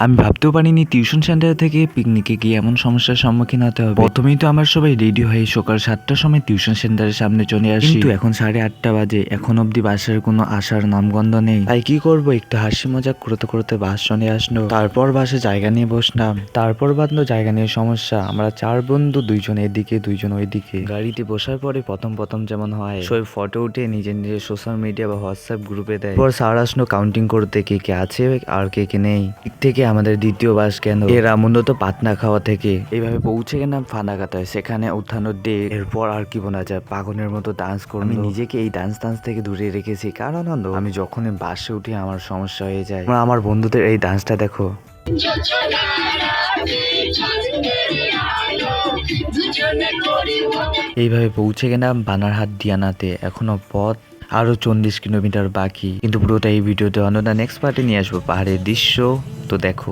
আমি ভাবতেও পারিনি টিউশন সেন্টার থেকে পিকনিকে গিয়ে এমন সমস্যার সম্মুখীন হতে হবে। প্রথমেই তো আমার সবাই রেডি হয়ে সকাল 7টার সময় টিউশন সেন্টারের সামনে চলে আসি, কিন্তু এখন 8:30 বাজে, এখন অব্দি বাসের কোনো আসার নামগন্ধ নেই। তাই কি করব, একটু হাসি মজাক করতে করতে বাস চলে আসলো। তারপর বাসে জায়গা নিয়ে বসলাম। তারপর বাঁধলো জায়গা নিয়ে সমস্যা। আমরা 4 বন্ধু, 2জন এদিকে 2জন ওইদিকে। গাড়িতে বসার পরে প্রথম যেমন হয়, সব ফটো উঠে নিজের নিজের সোশ্যাল মিডিয়া বা হোয়াটসঅ্যাপ গ্রুপে দেয়। পর স্যার আসলো কাউন্টিং করতে কে কে আছে আর কে কে নেই। দিক থেকে আমাদের দ্বিতীয় বাস কেন, এরা মূলত পাতনা খাওয়া থেকে এইভাবে পৌঁছে গেলাম ফানাকাটায়। সেখানে উঠানোর ডেক। এরপর আর কি বলা যায়, পাগলের মতো ডান্স করলো। আমি নিজেকে এই ডান্স থেকে দূরে রেখেছি, কারণ আমি যখনই বাসে উঠি আমার সমস্যা হয়ে যায়। আমার বন্ধুদের এই ডান্সটা দেখো। এইভাবে পৌঁছে গেলাম বানারহাট দিয়ানাতে। এখনো পথ আরো 40 কিলোমিটার বাকি, কিন্তু পুরোটা এই ভিডিওতে অন্যটা নেক্সট পার্টে নিয়ে আসবো পাহাড়ের দৃশ্য। তো দেখো।